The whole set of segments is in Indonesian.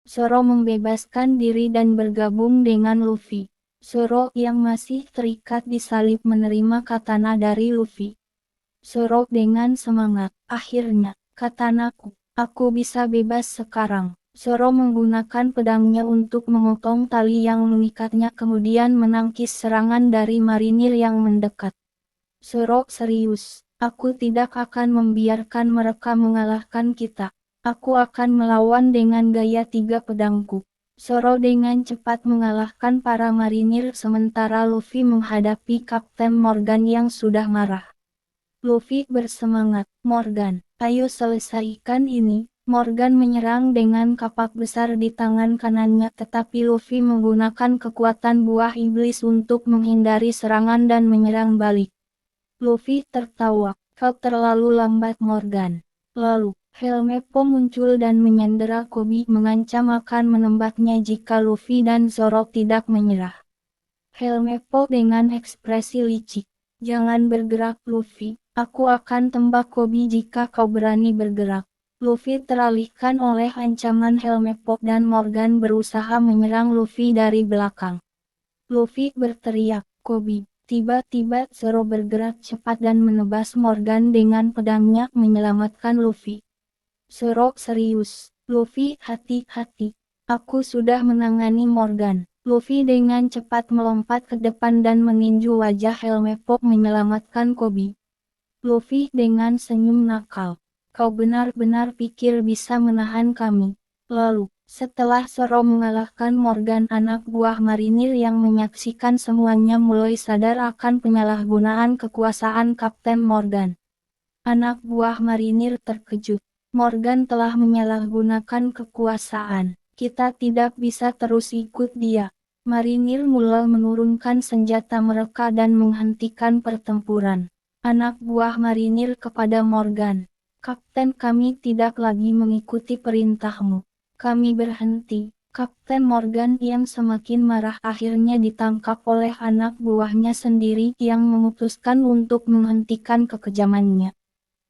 Zoro membebaskan diri dan bergabung dengan Luffy. Zoro yang masih terikat di salib menerima katana dari Luffy. Zoro dengan semangat, akhirnya, katanaku, aku bisa bebas sekarang. Zoro menggunakan pedangnya untuk memotong tali yang mengikatnya kemudian menangkis serangan dari marinir yang mendekat. Zoro serius, aku tidak akan membiarkan mereka mengalahkan kita. Aku akan melawan dengan gaya tiga pedangku. Zoro dengan cepat mengalahkan para marinir sementara Luffy menghadapi Kapten Morgan yang sudah marah. Luffy bersemangat, Morgan, ayo selesaikan ini. Morgan menyerang dengan kapak besar di tangan kanannya tetapi Luffy menggunakan kekuatan buah iblis untuk menghindari serangan dan menyerang balik. Luffy tertawa, kau terlalu lambat Morgan. Lalu, Helmeppo muncul dan menyandera Koby mengancam akan menembaknya jika Luffy dan Zoro tidak menyerah. Helmeppo dengan ekspresi licik, jangan bergerak Luffy, aku akan tembak Koby jika kau berani bergerak. Luffy teralihkan oleh ancaman Helmeppo dan Morgan berusaha menyerang Luffy dari belakang. Luffy berteriak, Koby. Tiba-tiba Zoro bergerak cepat dan menebas Morgan dengan pedangnya menyelamatkan Luffy. Zoro serius, Luffy hati-hati, aku sudah menangani Morgan. Luffy dengan cepat melompat ke depan dan meninju wajah Helmeppo menyelamatkan Koby. Luffy dengan senyum nakal, kau benar-benar pikir bisa menahan kami. Lalu, setelah Zoro mengalahkan Morgan anak buah marinir yang menyaksikan semuanya mulai sadar akan penyalahgunaan kekuasaan Kapten Morgan. Anak buah marinir terkejut. Morgan telah menyalahgunakan kekuasaan. Kita tidak bisa terus ikut dia. Marinir mulai menurunkan senjata mereka dan menghentikan pertempuran. Anak buah marinir kepada Morgan. Kapten kami tidak lagi mengikuti perintahmu. Kami berhenti. Kapten Morgan yang semakin marah akhirnya ditangkap oleh anak buahnya sendiri yang memutuskan untuk menghentikan kekejamannya.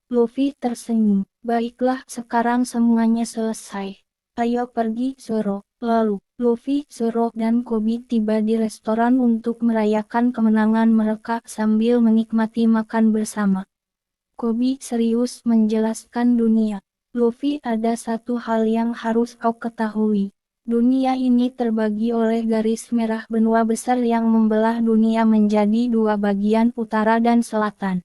Luffy tersenyum, baiklah sekarang semuanya selesai. Ayo pergi Zoro. Lalu, Luffy, Zoro dan Koby tiba di restoran untuk merayakan kemenangan mereka sambil menikmati makan bersama. Koby serius menjelaskan dunia. Luffy ada satu hal yang harus kau ketahui. Dunia ini terbagi oleh garis merah benua besar yang membelah dunia menjadi dua bagian utara dan selatan.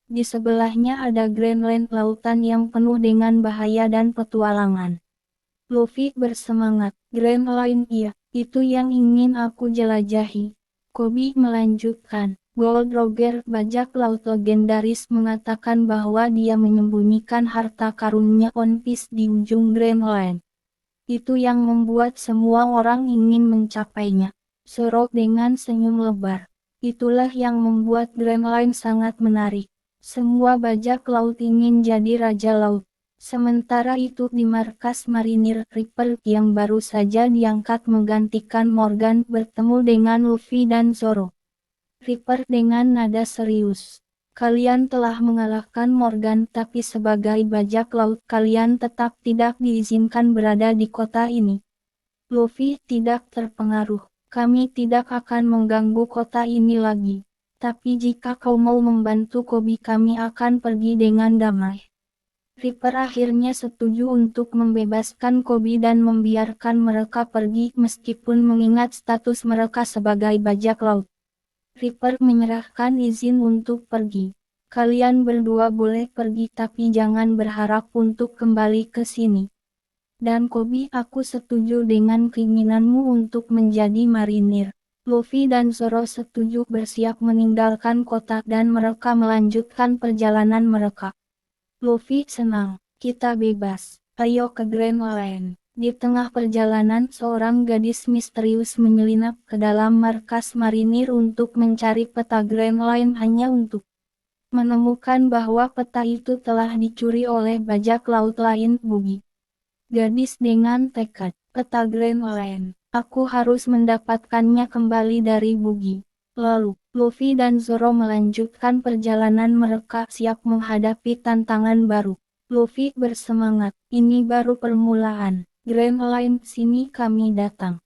Di sebelahnya ada Greenland lautan yang penuh dengan bahaya dan petualangan. Luffy bersemangat, Greenland iya, itu yang ingin aku jelajahi. Koby melanjutkan, Gold Roger bajak laut legendaris mengatakan bahwa dia menyembunyikan harta karunnya One Piece di ujung Greenland. Itu yang membuat semua orang ingin mencapainya. Zoro dengan senyum lebar. Itulah yang membuat Greenland sangat menarik. Semua bajak laut ingin jadi raja laut. Sementara itu di markas marinir Ripper yang baru saja diangkat menggantikan Morgan bertemu dengan Luffy dan Zoro. Ripper dengan nada serius. Kalian telah mengalahkan Morgan tapi sebagai bajak laut kalian tetap tidak diizinkan berada di kota ini. Luffy tidak terpengaruh. Kami tidak akan mengganggu kota ini lagi. Tapi jika kau mau membantu Koby kami akan pergi dengan damai. Ripper akhirnya setuju untuk membebaskan Koby dan membiarkan mereka pergi meskipun mengingat status mereka sebagai bajak laut. Ripper menyerahkan izin untuk pergi. Kalian berdua boleh pergi tapi jangan berharap untuk kembali ke sini. Dan Koby aku setuju dengan keinginanmu untuk menjadi marinir. Luffy dan Zoro setuju bersiap meninggalkan kota dan mereka melanjutkan perjalanan mereka. Luffy senang, kita bebas, ayo ke Greenland. Di tengah perjalanan seorang gadis misterius menyelinap ke dalam markas marinir untuk mencari peta Greenland hanya untuk menemukan bahwa peta itu telah dicuri oleh bajak laut lain Buggy. Gadis dengan tekad, peta Greenland, aku harus mendapatkannya kembali dari Buggy. Lalu, Luffy dan Zoro melanjutkan perjalanan mereka siap menghadapi tantangan baru. Luffy bersemangat, ini baru permulaan. Grand Line, sini kami datang.